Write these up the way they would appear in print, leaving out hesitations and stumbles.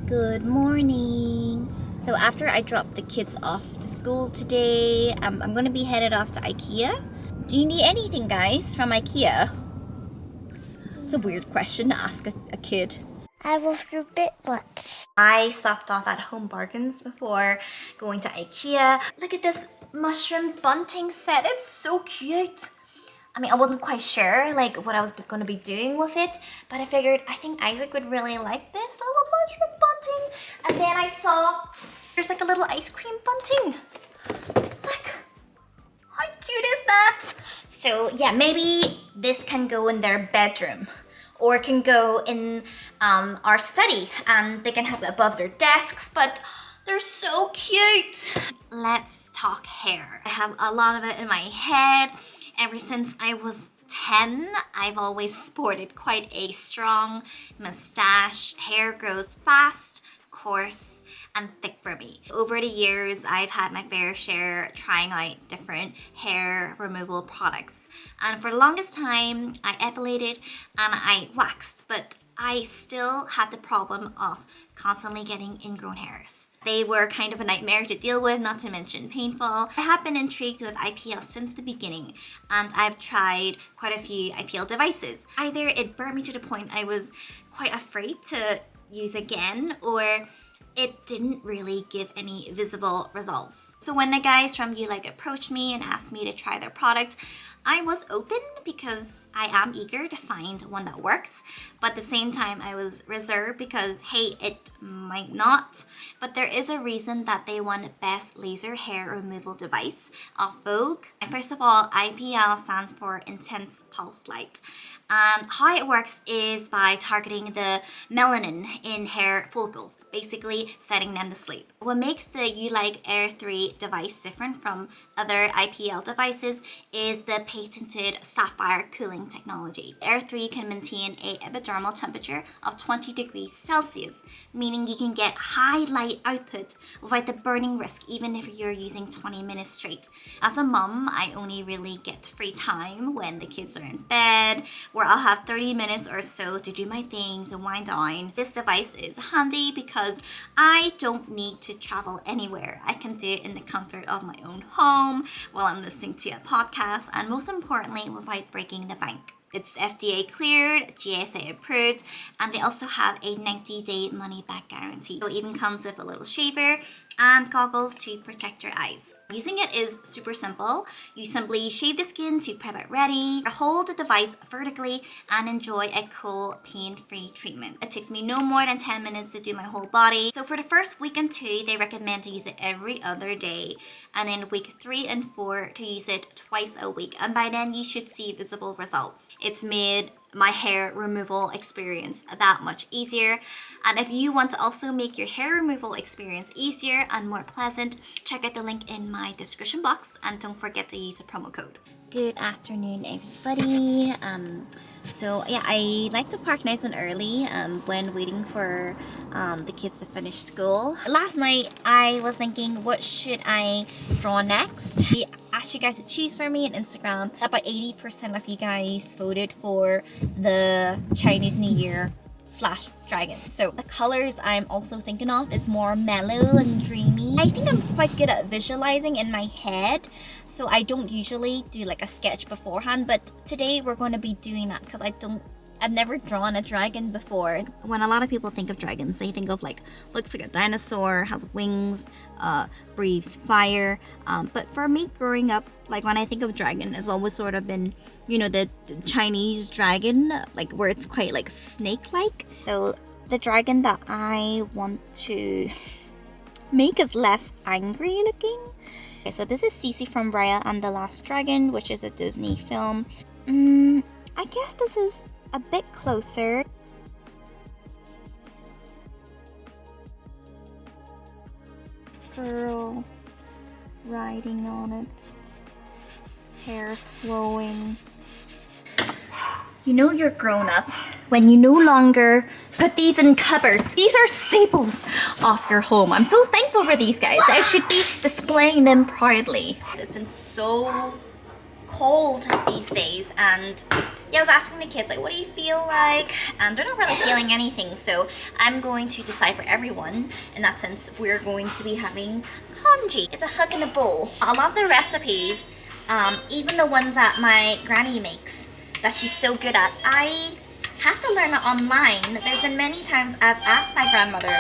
Good morning. So after I dropped the kids off to school today, I'm gonna be headed off to IKEA. Do you need anything, guys, from IKEA? It's a weird question to ask a kid. I will do bit butts. I stopped off at Home Bargains before going to IKEA. Look at this mushroom bunting set. It's so cute. I mean, I wasn't quite sure like what I was going to be doing with it, but I figured I think Isaac would really like this little mushroom bunting. And then I saw there's like a little ice cream bunting. Look, how cute is that? So yeah, maybe this can go in their bedroom or it can go in our study and they can have it above their desks, but they're so cute. Let's talk hair. I have a lot of it in my head. Ever since I was 10, I've always sported quite a strong mustache. Hair grows fast, coarse, and thick for me. Over the years, I've had my fair share trying out different hair removal products. And for the longest time, I epilated and I waxed, but I still had the problem of constantly getting ingrown hairs. They were kind of a nightmare to deal with, not to mention painful. I have been intrigued with IPL since the beginning, and I've tried quite a few IPL devices. Either it burned me to the point I was quite afraid to use again, or it didn't really give any visible results. So when the guys from YouLike approached me and asked me to try their product, I was open because I am eager to find one that works, but at the same time I was reserved because, hey, it might not. But there is a reason that they won Best Laser Hair Removal Device of Vogue. And first of all, IPL stands for Intense Pulse Light. And how it works is by targeting the melanin in hair follicles, basically setting them to sleep. What makes the YouLike Air 3 device different from other IPL devices is the patented sapphire cooling technology. Air 3 can maintain a epidermal temperature of 20 degrees Celsius, meaning you can get high light output without the burning risk even if you're using 20 minutes straight. As a mom, I only really get free time when the kids are in bed, where I'll have 30 minutes or so to do my things and wind down. This device is handy because I don't need to travel anywhere. I can do it in the comfort of my own home while I'm listening to a podcast, and most importantly, without breaking the bank. It's FDA cleared, GSA approved, and they also have a 90-day money-back guarantee. It even comes with a little shaver and goggles to protect your eyes. Using it is super simple. You simply shave the skin to prep it ready, hold the device vertically, and enjoy a cool, pain-free treatment. It takes me no more than 10 minutes to do my whole body. So for the first week and 2, they recommend to use it every other day, and then week 3 and 4 to use it twice a week, and by then you should see visible results. It's made my hair removal experience that much easier. And if you want to also make your hair removal experience easier and more pleasant, check out the link in my description box and don't forget to use the promo code. Good afternoon, everybody. So yeah, I like to park nice and early when waiting for the kids to finish school. Last night I was thinking, what should I draw next? I asked you guys to choose for me on Instagram. About 80% of you guys voted for the Chinese New Year / dragon. So the colors I'm also thinking of is more mellow and dreamy. I think I'm quite good at visualizing in my head, so I don't usually do like a sketch beforehand, but today we're going to be doing that because I've never drawn a dragon before. When a lot of people think of dragons, they think of like, looks like a dinosaur, has wings, breathes fire. But for me growing up, like when I think of dragon, has always sort of been, you know, the Chinese dragon, like where it's quite like snake-like. So the dragon that I want to make is less angry looking. Okay, so this is Cece from Raya and the Last Dragon, which is a Disney film. I guess this is a bit closer. Girl riding on it. Hair's flowing. You know you're grown up when you no longer put these in cupboards. These are staples of your home. I'm so thankful for these guys. I should be displaying them proudly. It's been so cold these days, and Yeah, I was asking the kids, like, what do you feel like? And they're not really feeling anything, so I'm going to decide for everyone. In that sense, we're going to be having congee. It's a hug in a bowl. A lot of the recipes, even the ones that my granny makes, that she's so good at, I have to learn it online. There's been many times I've asked my grandmother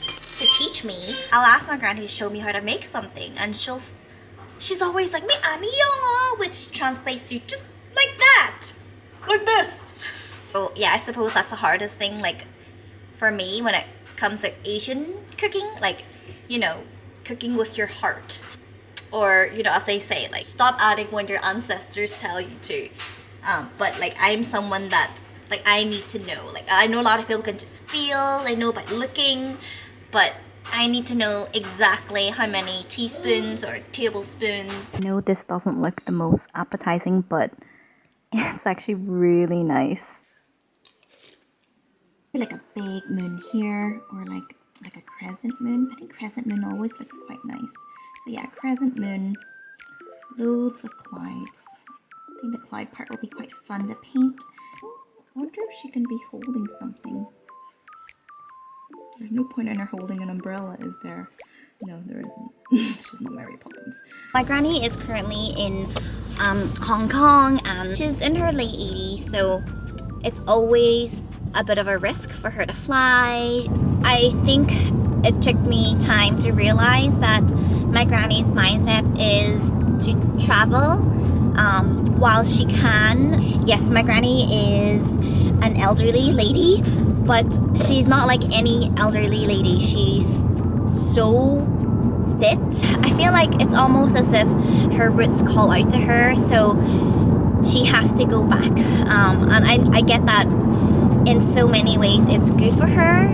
to teach me. I'll ask my granny to show me how to make something, and she's always like, "Me ani yong," which translates to just like that. Like this. So yeah, I suppose that's the hardest thing, like, for me when it comes to Asian cooking, like, you know, cooking with your heart. Or, you know, as they say, like, stop adding when your ancestors tell you to. But like, I'm someone that, like, I need to know. Like, I know a lot of people can just feel, they know by looking, but I need to know exactly how many teaspoons or tablespoons. I know this doesn't look the most appetizing, but it's actually really nice. Like a big moon here, or like a crescent moon. I think crescent moon always looks quite nice. So yeah, crescent moon, loads of clouds. I think the cloud part will be quite fun to paint. I wonder if she can be holding something. There's no point in her holding an umbrella, is there? No, there isn't. It's just not Mary Poppins. My granny is currently in Hong Kong, and she's in her late 80s, so it's always a bit of a risk for her to fly. I think it took me time to realize that my granny's mindset is to travel while she can. Yes, my granny is an elderly lady, but she's not like any elderly lady. She's so fit. I feel like it's almost as if her roots call out to her, so she has to go back. And I get that in so many ways. It's good for her.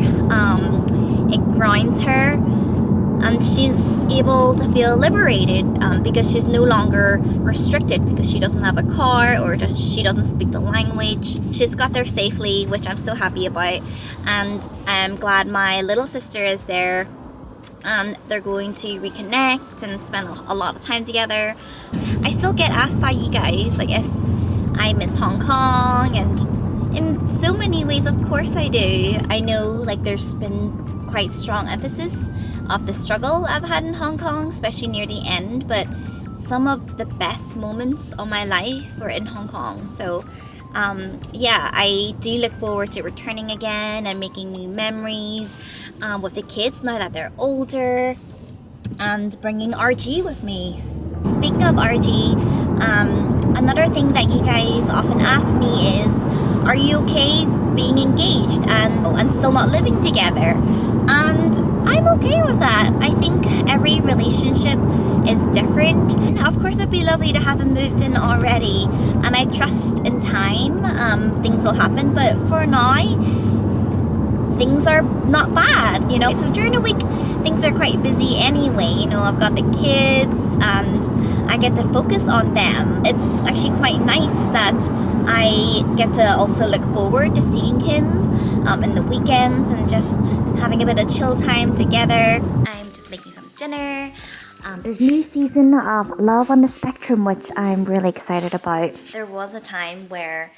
It grounds her, and she's able to feel liberated because she's no longer restricted because she doesn't have a car or she doesn't speak the language. She's got there safely, which I'm so happy about, and I'm glad my little sister is there, and they're going to reconnect and spend a lot of time together. I still get asked by you guys, like, if I miss Hong Kong, and in so many ways, of course I do. I know, like, there's been quite strong emphasis of the struggle I've had in Hong Kong, especially near the end, but some of the best moments of my life were in Hong Kong. So yeah, I do look forward to returning again and making new memories with the kids now that they're older, and bringing RG with me. Speaking of RG, another thing that you guys often ask me is, are you okay being engaged and still not living together? And I'm okay with that. I think every relationship is different. And of course, it'd be lovely to have him moved in already. And I trust in time, things will happen. But for now, things are not bad, you know. So during the week, things are quite busy anyway. You know, I've got the kids and I get to focus on them. It's actually quite nice that I get to also look forward to seeing him in the weekends and just having a bit of chill time together. I'm just making some dinner. There's a new season of Love on the Spectrum, which I'm really excited about. There was a time where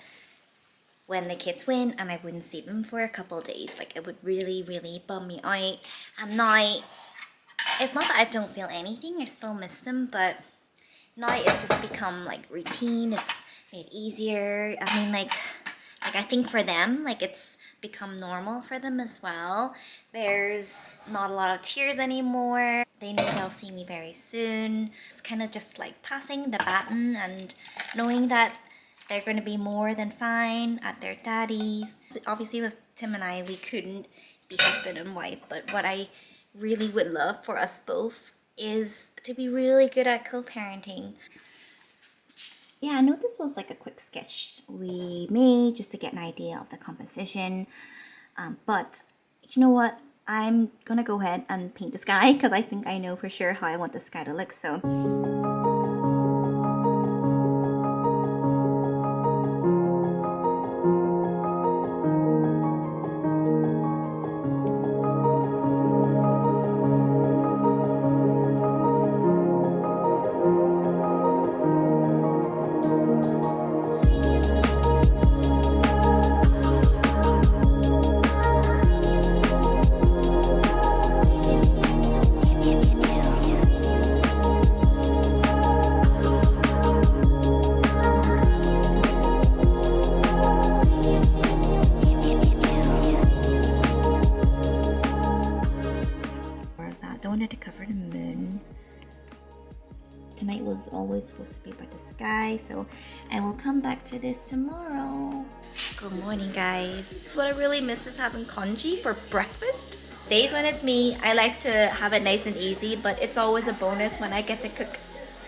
when the kids went and I wouldn't see them for a couple of days, like, it would really, really bum me out. And now, it's not that I don't feel anything, I still miss them, but now it's just become like routine. It's made easier. I mean, like I think for them, like, it's become normal for them as well. There's not a lot of tears anymore. They know they'll see me very soon. It's kind of just like passing the baton and knowing that they're going to be more than fine at their daddy's. Obviously with Tim and I, we couldn't be husband and wife, but what I really would love for us both is to be really good at co-parenting. Yeah, I know this was like a quick sketch we made just to get an idea of the composition, but you know what? I'm gonna go ahead and paint the sky because I think I know for sure how I want the sky to look, so. don't want it to cover the moon. Tonight was always supposed to be by the sky, so I will come back to this tomorrow. Good morning, guys. What I really miss is having congee for breakfast. Days when it's me, I like to have it nice and easy, but it's always a bonus when I get to cook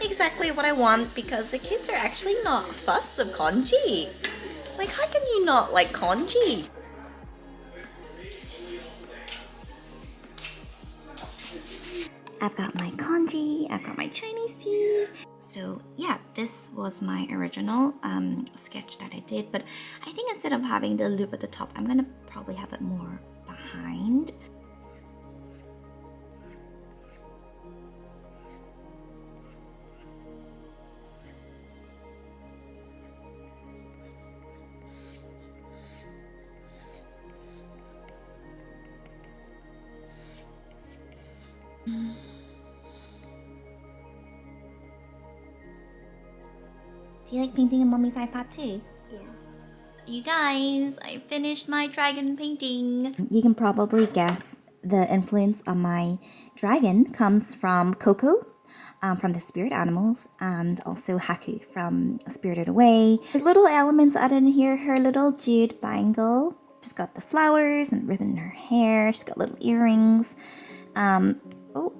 exactly what I want because the kids are actually not fussed of congee. Like, how can you not like congee? I've got my congee, I've got my Chinese tea. So yeah, this was my original sketch that I did, but I think instead of having the loop at the top, I'm gonna probably have it more behind. Do you like painting on Mommy's iPad too? Yeah. You guys, I finished my dragon painting. You can probably guess the influence of my dragon comes from Coco, from the spirit animals, and also Haku from Spirited Away. There's little elements added in here. Her little jade bangle. She's got the flowers and ribbon in her hair. She's got little earrings. Oh,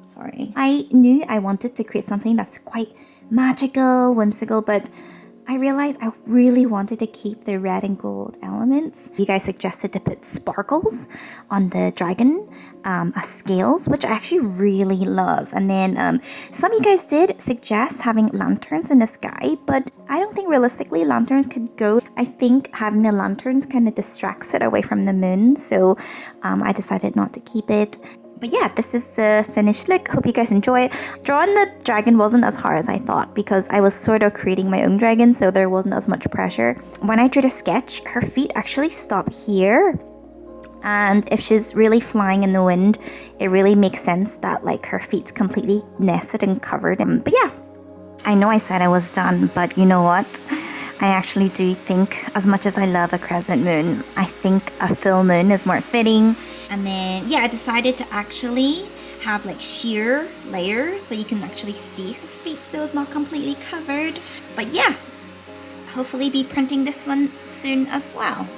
sorry. I knew I wanted to create something that's quite magical, whimsical, but I realized I really wanted to keep the red and gold elements. You guys suggested to put sparkles on the dragon as scales, which I actually really love. And then some of you guys did suggest having lanterns in the sky, but I don't think realistically lanterns could go. I think having the lanterns kind of distracts it away from the moon, so I decided not to keep it. But yeah, this is the finished look. Hope you guys enjoy it. Drawing the dragon wasn't as hard as I thought because I was sort of creating my own dragon, so there wasn't as much pressure. When I drew the sketch, her feet actually stop here. And if she's really flying in the wind, it really makes sense that like her feet's completely nested and covered. But yeah, I know I said I was done, but you know what? I actually do think, as much as I love a crescent moon, I think a full moon is more fitting. And then, yeah, I decided to actually have like sheer layers so you can actually see her feet so it's not completely covered. But yeah, hopefully be printing this one soon as well.